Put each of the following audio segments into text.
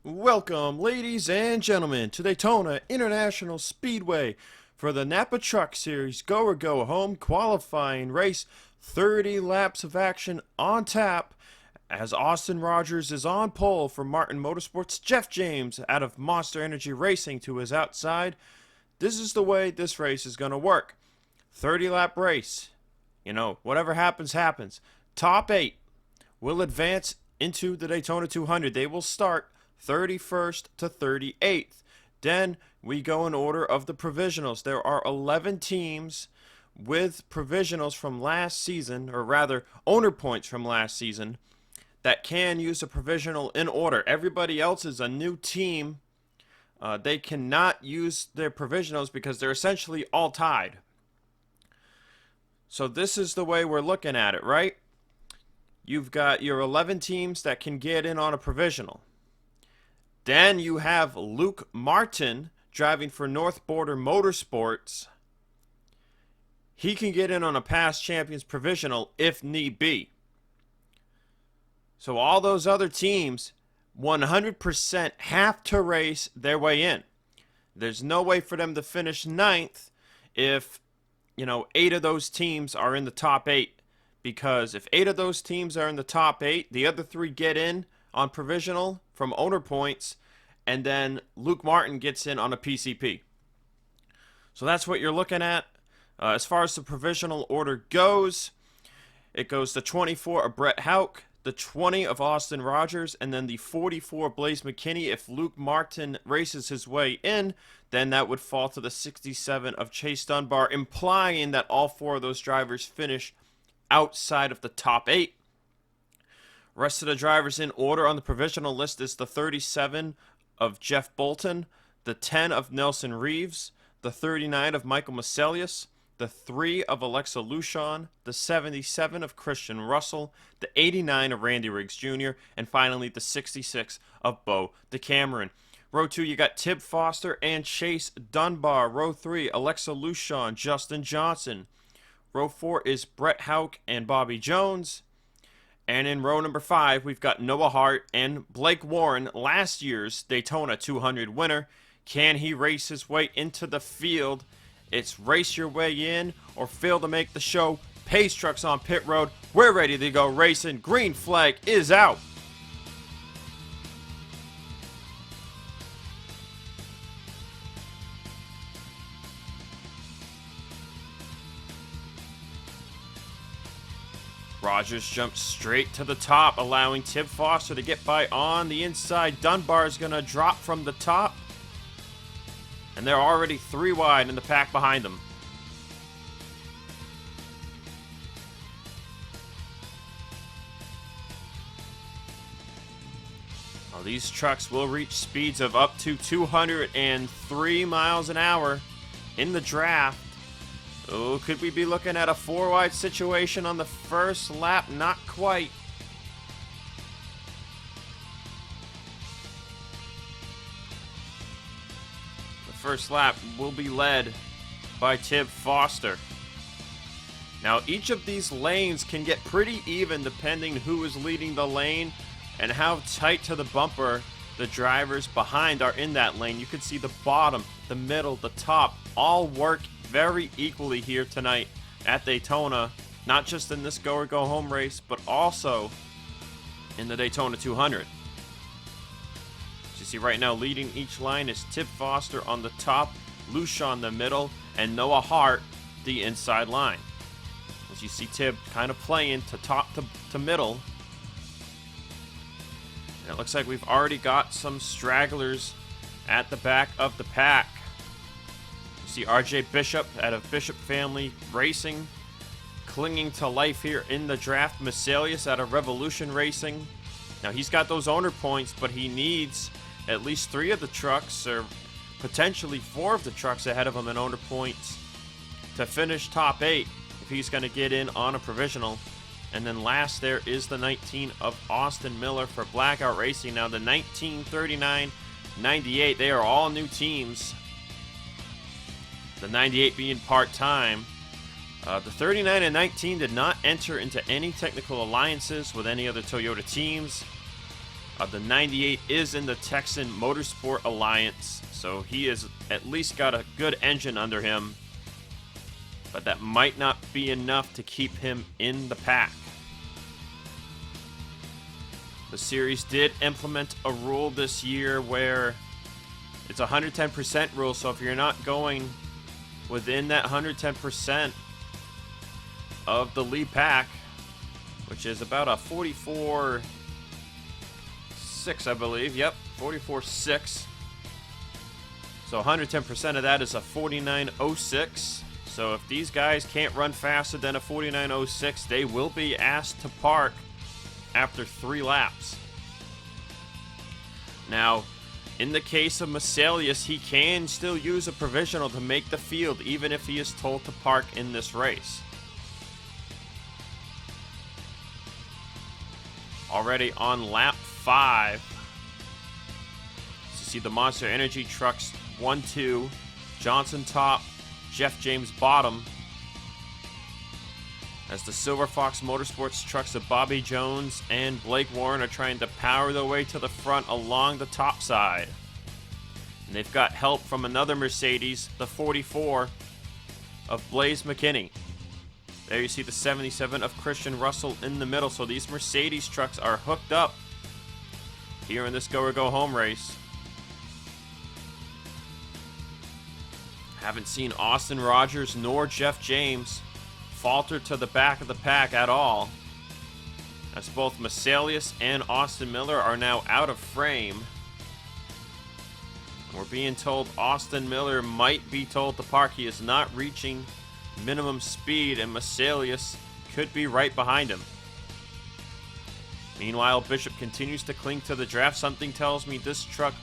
Welcome, ladies and gentlemen, to Daytona International Speedway for the Napa Truck Series Go or Go Home qualifying race. 30 laps of action on tap as Austin Rogers is on pole for Martin Motorsports. Jeff James out of Monster Energy Racing to his outside. This is the way this race is going to work. 30 lap race. You know, whatever happens, happens. Top 8 will advance into the Daytona 200. They will start 31st to 38th. Then we go in order of the provisionals. There are 11 teams with provisionals from last season, or rather owner points from last season, that can use a provisional in order. Everybody else is a new team. They cannot use their provisionals because they're essentially all tied. So this is the way we're looking at it, right? You've got your 11 teams that can get in on a provisional. Then you have Luke Martin driving for North Border Motorsports. He can get in on a past champions provisional if need be. So all those other teams 100% have to race their way in. There's no way for them to finish 9th if, 8 of those teams are in the top 8. Because if 8 of those teams are in the top 8, the other 3 get in on provisional from owner points, and then Luke Martin gets in on a PCP. So that's what you're looking at. As far as the provisional order goes, it goes the 24 of Brett Houck, the 20 of Austin Rogers, and then the 44 Blaze McKinney. If Luke Martin races his way in, then that would fall to the 67 of Chase Dunbar, implying that all 4 of those drivers finish outside of the top 8. Rest of the drivers in order on the provisional list is the 37 of Jeff Bolton, the 10 of Nelson Reeves, the 39 of Michael Maselius, the 3 of Alexa Luchon, the 77 of Christian Russell, the 89 of Randy Riggs Jr., and finally the 66 of Bo DeCameron. Row 2, you got Tib Foster and Chase Dunbar. Row 3, Alexa Luchon, Justin Johnson. Row 4 is Brett Houck and Bobby Jones. And in row number 5, we've got Noah Hart and Blake Warren, last year's Daytona 200 winner. Can he race his way into the field? It's race your way in or fail to make the show. Pace trucks on pit road. We're ready to go racing. Green flag is out. Rogers jumps straight to the top, allowing Tib Foster to get by on the inside. Dunbar is going to drop from the top. And they're already 3 wide in the pack behind them. Well, these trucks will reach speeds of up to 203 miles an hour in the draft. Oh, could we be looking at a 4-wide situation on the first lap? Not quite. The first lap will be led by Tib Foster. Now, each of these lanes can get pretty even depending who is leading the lane and how tight to the bumper the drivers behind are in that lane. You can see the bottom, the middle, the top all work very equally here tonight at Daytona, not just in this go or go home race, but also in the Daytona 200. As you see right now, leading each line is Tib Foster on the top, Luchon the middle, and Noah Hart the inside line. As you see Tib kind of playing to top to middle. And it looks like we've already got some stragglers at the back of the pack. See RJ Bishop out of Bishop Family Racing clinging to life here in the draft. Maselius out of Revolution Racing. Now he's got those owner points, but he needs at least 3 of the trucks, or potentially 4 of the trucks ahead of him in owner points to finish top 8 if he's going to get in on a provisional. And then last there is the 19 of Austin Miller for Blackout Racing. Now the 1939, 98, they are all new teams. The 98 being part-time. The 39 and 19 did not enter into any technical alliances with any other Toyota teams. The 98 is in the Texan Motorsport Alliance, so he has at least got a good engine under him. But that might not be enough to keep him in the pack. The series did implement a rule this year where it's a 110% rule, so if you're not going within that 110% of the lead pack, which is about a 44.6, I believe. Yep, 44.6. So 110% of that is a 49.06. So if these guys can't run faster than a 49.06, they will be asked to park after 3 laps. Now, in the case of Masalius, he can still use a provisional to make the field, even if he is told to park in this race. Already on lap 5, you see the Monster Energy trucks 1, 2, Johnson top, Jeff James bottom, as the Silver Fox Motorsports trucks of Bobby Jones and Blake Warren are trying to power their way to the front along the top side. And they've got help from another Mercedes, the 44 of Blaze McKinney. There you see the 77 of Christian Russell in the middle. So these Mercedes trucks are hooked up here in this Go or Go Home race. Haven't seen Austin Rogers nor Jeff James falter to the back of the pack at all, as both Masalius and Austin Miller are now out of frame. We're being told Austin Miller might be told to park. He is not reaching minimum speed, and Masalius could be right behind him. Meanwhile, Bishop continues to cling to the draft. Something tells me this truck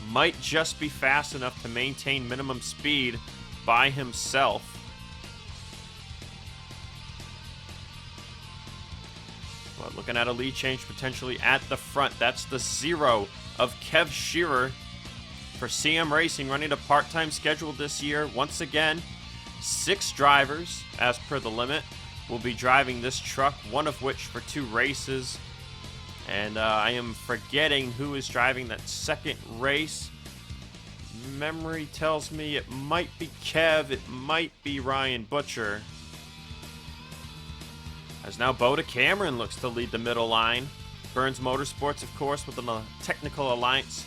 might just be fast enough to maintain minimum speed by himself. But looking at a lead change potentially at the front. That's the 0 of Kev Shearer for CM Racing, running a part-time schedule this year. Once again, 6 drivers, as per the limit, will be driving this truck, one of which for 2 races. And I am forgetting who is driving that second race. Memory tells me it might be Kev, it might be Ryan Butcher. As now Boda Cameron looks to lead the middle line. Burns Motorsports, of course, with a technical alliance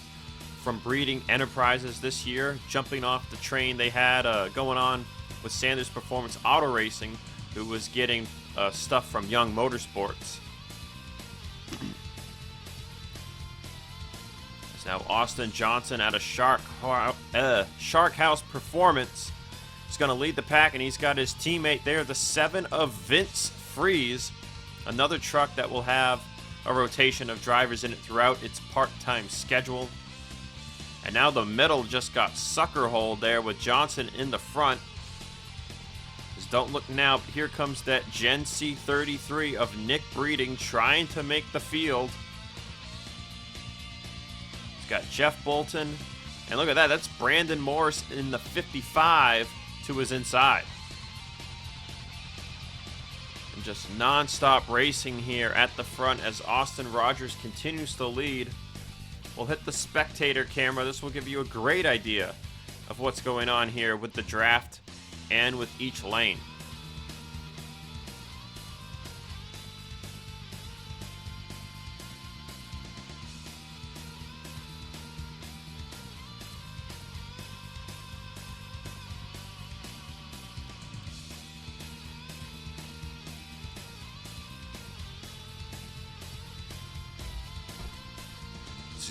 from Breeding Enterprises this year, jumping off the train they had going on with Sanders Performance Auto Racing, who was getting stuff from Young Motorsports. It's now Austin Johnson out of Shark House Performance. He's going to lead the pack, and he's got his teammate there, the 7 of Vince Freeze, another truck that will have a rotation of drivers in it throughout its part-time schedule. And now the middle just got sucker-holed there with Johnson in the front. Just don't look now, but here comes that Gen C33 of Nick Breeding trying to make the field. He's got Jeff Bolton, and look at that, that's Brandon Morris in the 55 to his inside. And just non-stop racing here at the front as Austin Rogers continues to lead. We'll hit the spectator camera. This will give you a great idea of what's going on here with the draft and with each lane.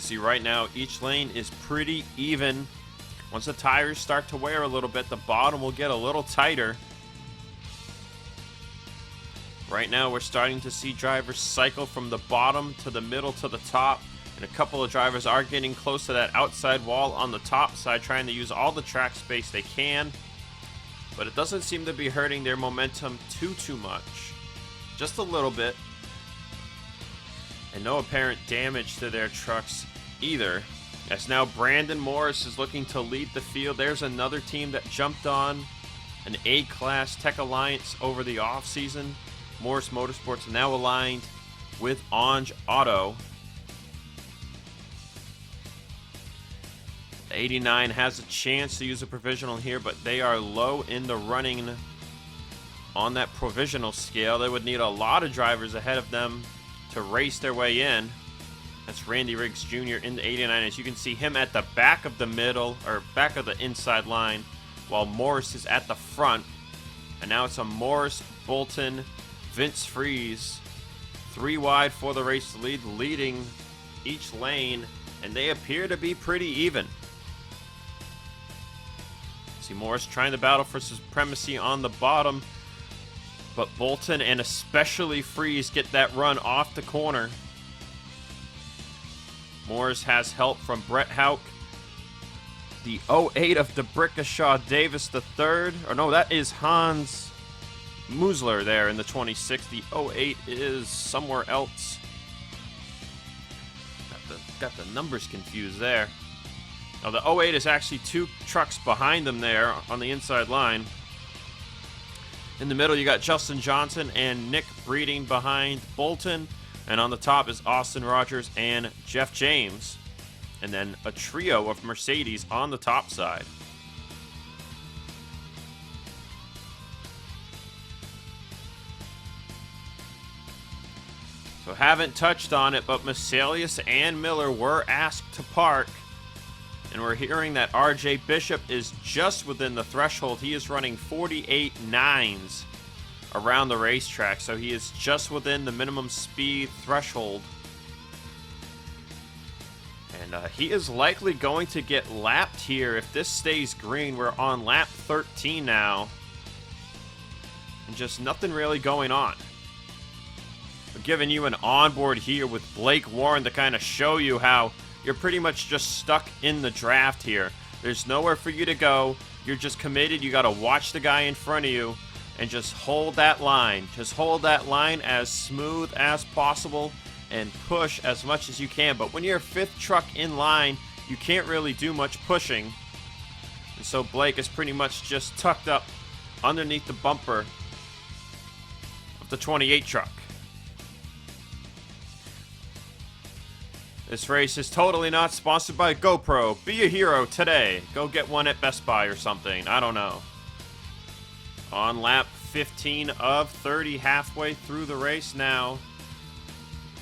See right now, each lane is pretty even. Once the tires start to wear a little bit, the bottom will get a little tighter. Right now, we're starting to see drivers cycle from the bottom to the middle to the top, and a couple of drivers are getting close to that outside wall on the top side, trying to use all the track space they can. But it doesn't seem to be hurting their momentum too much. Just a little bit. And no apparent damage to their trucks either. As now Brandon Morris is looking to lead the field. There's another team that jumped on an A-Class Tech Alliance over the offseason. Morris Motorsports now aligned with Onge Auto. The 89 has a chance to use a provisional here, but they are low in the running on that provisional scale. They would need a lot of drivers ahead of them to race their way in. That's Randy Riggs Jr. in the 89. As you can see him at the back of the middle, or back of the inside line, while Morris is at the front. And now it's a Morris, Bolton, Vince Freeze, 3 wide for the race lead, leading each lane, and they appear to be pretty even. See Morris trying to battle for supremacy on the bottom, but Bolton and especially Freeze get that run off the corner. Morris has help from Brett Houck. The 08 of the Brickashaw Davis III, or no, that is Hans Musler there in the 26. The 08 is somewhere else. Got the numbers confused there. Now the 08 is actually 2 trucks behind them there on the inside line. In the middle you got Justin Johnson and Nick Breeding behind Bolton. And on the top is Austin Rogers and Jeff James. And then a trio of Mercedes on the top side. So haven't touched on it, but Masalius and Miller were asked to park. And we're hearing that RJ Bishop is just within the threshold. He is running 48.9s around the racetrack, so he is just within the minimum speed threshold. And he is likely going to get lapped here if this stays green. We're on lap 13 now. And just nothing really going on. We're giving you an onboard here with Blake Warren to kind of show you how you're pretty much just stuck in the draft here. There's nowhere for you to go. You're just committed. You got to watch the guy in front of you and just hold that line. Just hold that line as smooth as possible and push as much as you can. But when you're 5th truck in line, you can't really do much pushing. And so Blake is pretty much just tucked up underneath the bumper of the 28 truck. This race is totally not sponsored by GoPro. Be a hero today. Go get one at Best Buy or something. I don't know. On lap 15 of 30, halfway through the race now.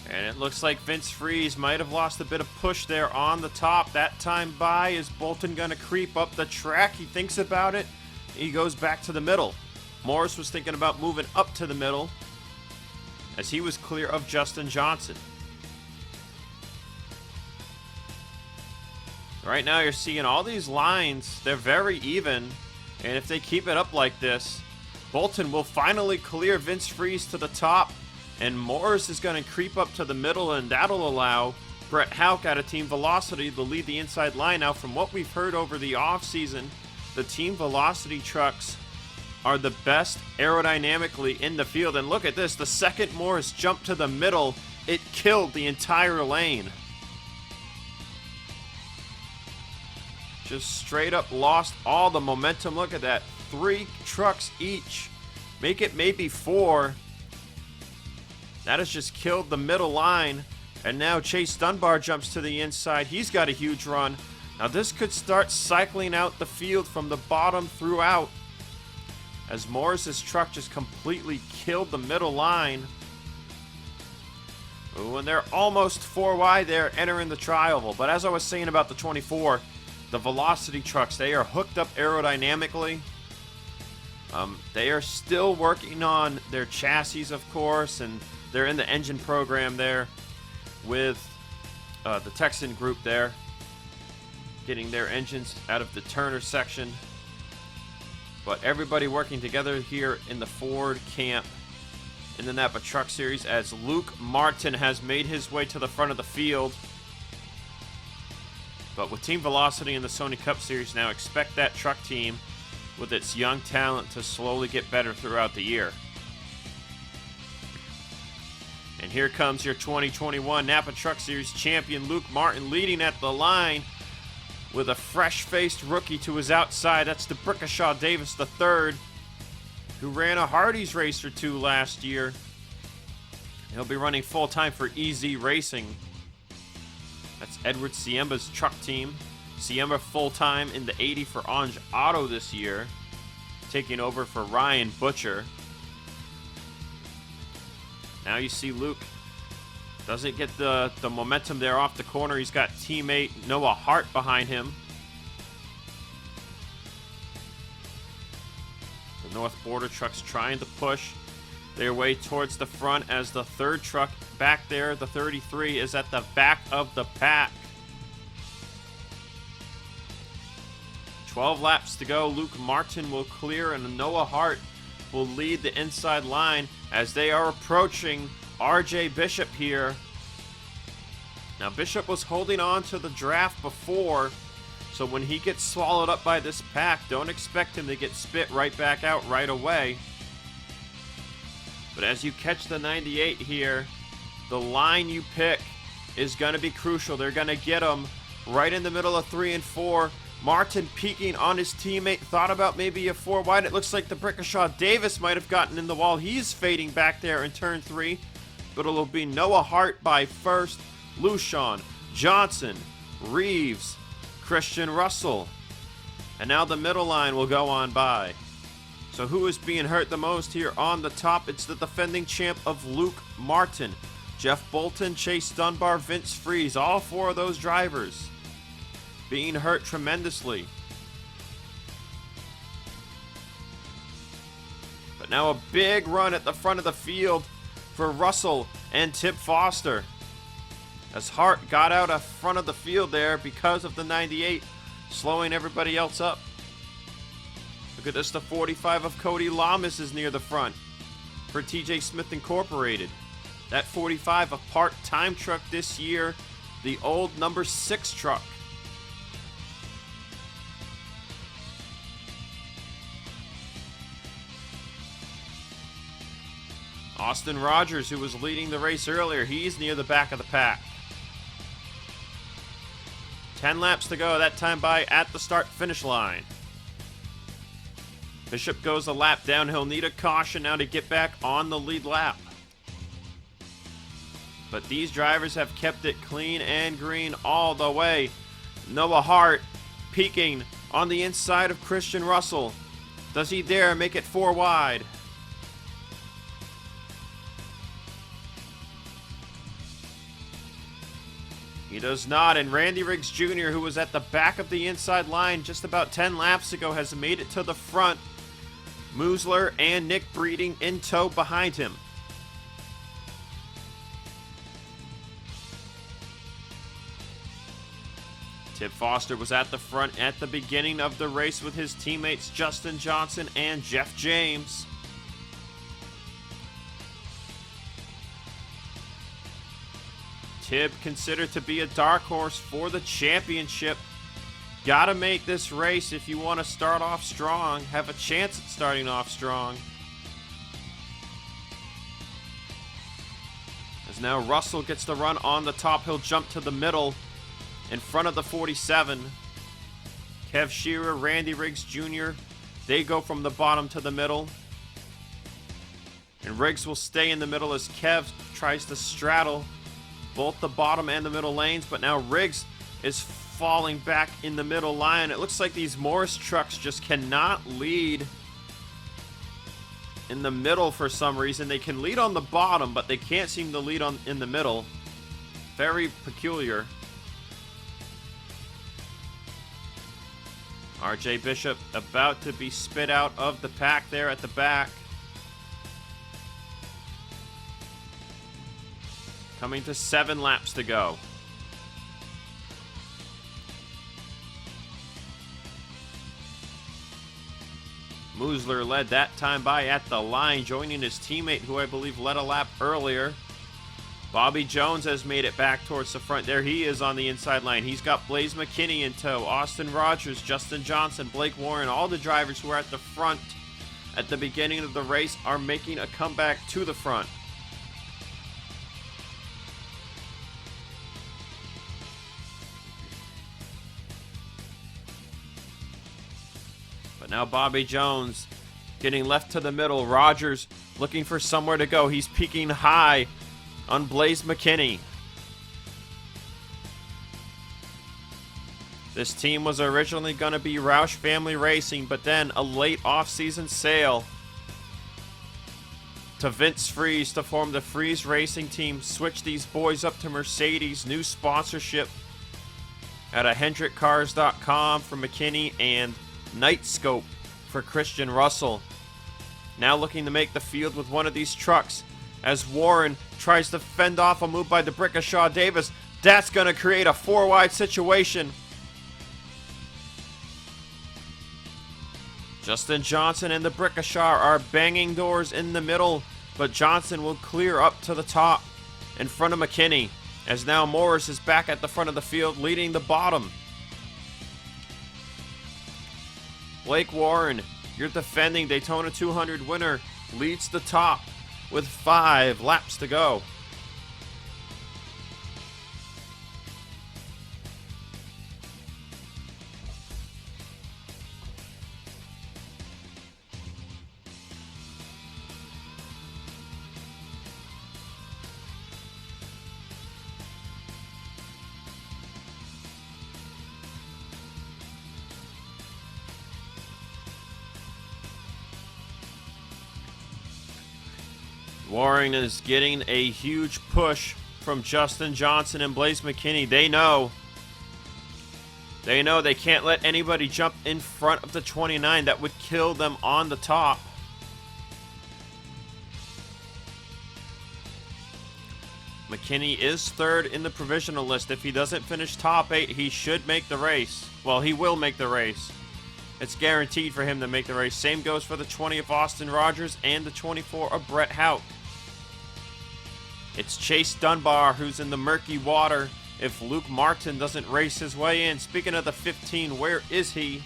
And it looks like Vince Freeze might have lost a bit of push there on the top. That time by, is Bolton going to creep up the track? He thinks about it. He goes back to the middle. Morris was thinking about moving up to the middle as he was clear of Justin Johnson. Right now you're seeing all these lines. They're very even. And if they keep it up like this, Bolton will finally clear Vince Freeze to the top. And Morris is going to creep up to the middle, and that'll allow Brett Houck out of Team Velocity to lead the inside line. Now, from what we've heard over the offseason, the Team Velocity trucks are the best aerodynamically in the field. And look at this. The second Morris jumped to the middle, it killed the entire lane. Just straight up lost all the momentum. Look at that. 3 trucks each. Make it maybe 4. That has just killed the middle line. And now Chase Dunbar jumps to the inside. He's got a huge run. Now this could start cycling out the field from the bottom throughout, as Morris's truck just completely killed the middle line. Ooh, and they're almost 4 wide there entering the tri-oval. But as I was saying about the 24, the Velocity trucks, they are hooked up aerodynamically. They are still working on their chassis, of course, and they're in the engine program there with the Texan group there, getting their engines out of the Turner section. But everybody working together here in the Ford camp in the Napa Truck Series, as Luke Martin has made his way to the front of the field. But with Team Velocity in the Sony Cup Series now, expect that truck team with its young talent to slowly get better throughout the year. And here comes your 2021 Napa Truck Series champion, Luke Martin, leading at the line with a fresh-faced rookie to his outside. That's the Brickashaw Davis III, who ran a Hardee's race or 2 last year. He'll be running full-time for EZ Racing. That's Edward Siemba's truck team. Siema full-time in the 80 for Anj Auto this year, taking over for Ryan Butcher. Now you see Luke doesn't get the momentum there off the corner. He's got teammate Noah Hart behind him. The North Border trucks trying to push their way towards the front as the third truck back there, the 33, is at the back of the pack. 12 laps to go. Luke Martin will clear and Noah Hart will lead the inside line as they are approaching RJ Bishop here. Now Bishop was holding on to the draft before, so when he gets swallowed up by this pack, don't expect him to get spit right back out right away. But as you catch the 98 here, the line you pick is going to be crucial. They're going to get him right in the middle of 3 and 4. Martin peeking on his teammate, thought about maybe a 4 wide. It looks like the Brickashaw Davis might have gotten in the wall. He's fading back there in turn 3, but it'll be Noah Hart by first, Lucian, Johnson, Reeves, Christian Russell, and now the middle line will go on by. So who is being hurt the most here on the top? It's the defending champ of Luke Martin, Jeff Bolton, Chase Dunbar, Vince Freeze, all 4 of those drivers being hurt tremendously. But now a big run at the front of the field for Russell and Tip Foster, as Hart got out of front of the field there because of the 98, slowing everybody else up. Look at this, the 45 of Cody Lamas is near the front for TJ Smith Incorporated. That 45, a part-time truck this year, the old number 6 truck. Austin Rogers, who was leading the race earlier, he's near the back of the pack. 10 laps to go, that time by at the start-finish line. Bishop goes a lap down. He'll need a caution now to get back on the lead lap. But these drivers have kept it clean and green all the way. Noah Hart peeking on the inside of Christian Russell. Does he dare make it 4 wide? He does not, and Randy Riggs Jr., who was at the back of the inside line just about 10 laps ago, has made it to the front. Musler and Nick Breeding in tow behind him. Tip Foster was at the front at the beginning of the race with his teammates Justin Johnson and Jeff James. Tib considered to be a dark horse for the championship. Gotta make this race if you want to start off strong, have a chance at starting off strong. As now Russell gets the run on the top, he'll jump to the middle in front of the 47. Kev Shearer, Randy Riggs Jr., they go from the bottom to the middle. And Riggs will stay in the middle as Kev tries to straddle both the bottom and the middle lanes, but now Riggs is falling back in the middle line. It looks like these Morris trucks just cannot lead in the middle for some reason. They can lead on the bottom, but they can't seem to lead in the middle. Very peculiar. RJ Bishop about to be spit out of the pack there at the back. Coming to 7 laps to go. Musler led that time by at the line, joining his teammate who I believe led a lap earlier. Bobby Jones has made it back towards the front. There he is on the inside line. He's got Blaze McKinney in tow, Austin Rogers, Justin Johnson, Blake Warren. All the drivers who were at the front at the beginning of the race are making a comeback to the front. But now Bobby Jones getting left to the middle. Rogers looking for somewhere to go. He's peaking high on Blaze McKinney. This team was originally going to be Roush Family Racing, but then a late off-season sale to Vince Freeze to form the Freeze Racing Team switched these boys up to Mercedes. New sponsorship at HendrickCars.com for McKinney and Nightscope for Christian Russell. Now looking to make the field with one of these trucks as Warren tries to fend off a move by DeBrickashaw Davis. That's going to create a 4-wide situation. Justin Johnson and DeBrickashaw are banging doors in the middle, but Johnson will clear up to the top in front of McKinney, as now Morris is back at the front of the field leading the bottom. Blake Warren, your defending Daytona 200 winner, leads the top with 5 laps to go. Warren is getting a huge push from Justin Johnson and Blaze McKinney. They know they can't let anybody jump in front of the 29. That would kill them on the top. McKinney is third in the provisional list. If he doesn't finish top 8, he should make the race. Well, he will make the race. It's guaranteed for him to make the race. Same goes for the 20 of Austin Rogers and the 24 of Brett Houck. It's Chase Dunbar who's in the murky water if Luke Martin doesn't race his way in. Speaking of the 15, where is he?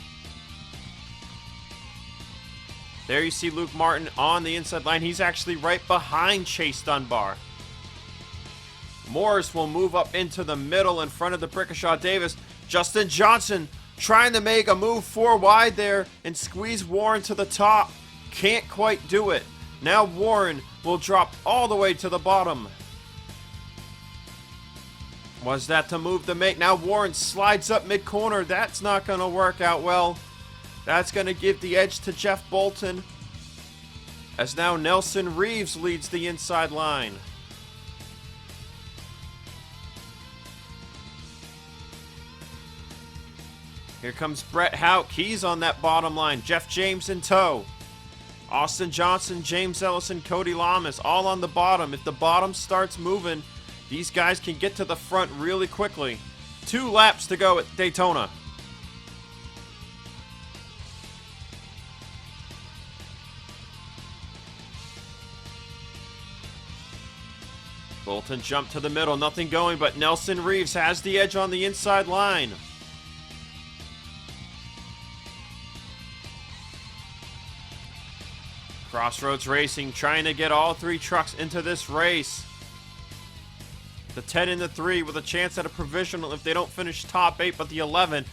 There you see Luke Martin on the inside line. He's actually right behind Chase Dunbar. Morris will move up into the middle in front of the Brickashaw Davis. Justin Johnson trying to make a move 4 wide there and squeeze Warren to the top. Can't quite do it. Now Warren will drop all the way to the bottom. Was that the move to make? Now Warren slides up mid-corner. That's not going to work out well. That's going to give the edge to Jeff Bolton, as now Nelson Reeves leads the inside line. Here comes Brett Houck. He's on that bottom line. Jeff James in tow. Austin Johnson, James Ellison, Cody Lamas all on the bottom. If the bottom starts moving, these guys can get to the front really quickly. 2 laps to go at Daytona. Bolton jumped to the middle. Nothing going, but Nelson Reeves has the edge on the inside line. Crossroads Racing trying to get all 3 trucks into this race. The 10 and the 3 with a chance at a provisional if they don't finish top 8, but the 11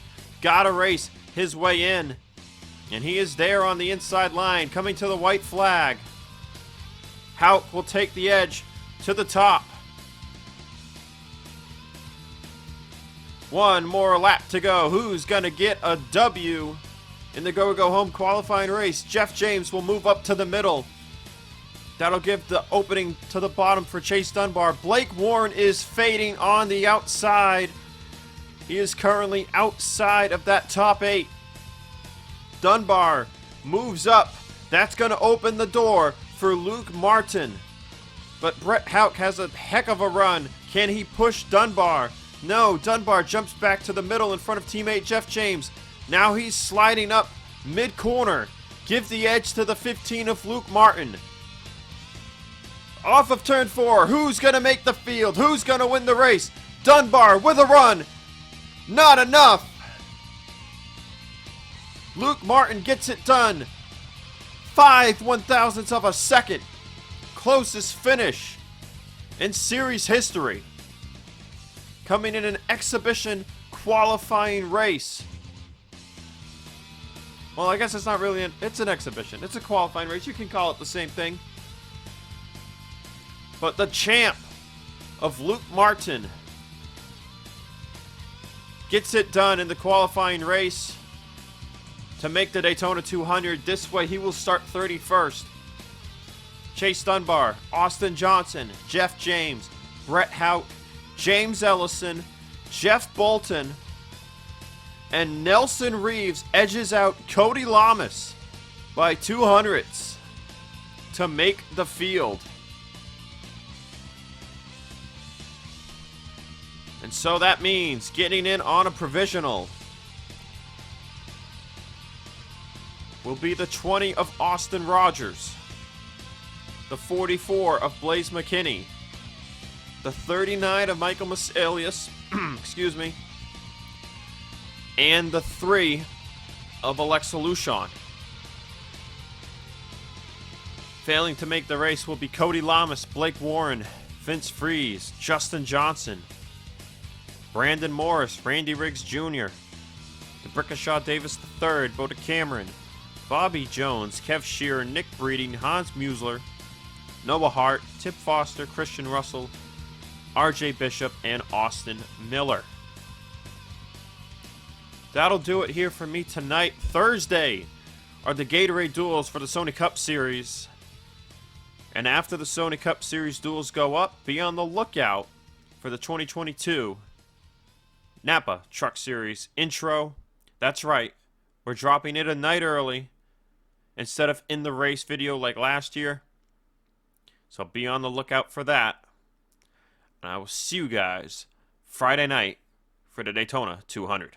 gotta race his way in. And he is there on the inside line, coming to the white flag. Houck will take the edge to the top. 1 more lap to go. Who's gonna get a W in the Go Home qualifying race? Jeff James will move up to the middle. That'll give the opening to the bottom for Chase Dunbar. Blake Warren is fading on the outside. He is currently outside of that top 8. Dunbar moves up. That's going to open the door for Luke Martin. But Brett Houck has a heck of a run. Can he push Dunbar? No, Dunbar jumps back to the middle in front of teammate Jeff James. Now he's sliding up mid-corner. Give the edge to the 15 of Luke Martin. Off of turn 4. Who's going to make the field? Who's going to win the race? Dunbar with a run. Not enough. Luke Martin gets it done. 5/1000ths of a second. Closest finish in series history. Coming in an exhibition qualifying race. Well, I guess it's not really it's an exhibition. It's a qualifying race. You can call it the same thing. But the champ of Luke Martin gets it done in the qualifying race to make the Daytona 200. This way he will start 31st. Chase Dunbar, Austin Johnson, Jeff James, Brett Houck, James Ellison, Jeff Bolton, and Nelson Reeves edges out Cody Lamas by 200ths to make the field. And so that means getting in on a provisional will be the 20 of Austin Rogers, the 44 of Blaze McKinney, the 39 of Michael Masalius, excuse me, and the 3 of Alexa Lushon. Failing to make the race will be Cody Lamas, Blake Warren, Vince Freeze, Justin Johnson, Brandon Morris, Randy Riggs Jr., DeBrickashaw Davis III, Boda Cameron, Bobby Jones, Kev Shearer, Nick Breeding, Hans Musler, Noah Hart, Tip Foster, Christian Russell, RJ Bishop, and Austin Miller. That'll do it here for me tonight. Thursday are the Gatorade duels for the Sony Cup Series. And after the Sony Cup Series duels go up, be on the lookout for the 2022 Napa Truck Series intro. That's right, we're dropping it a night early instead of in the race video like last year. So be on the lookout for that. And I will see you guys Friday night for the Daytona 200.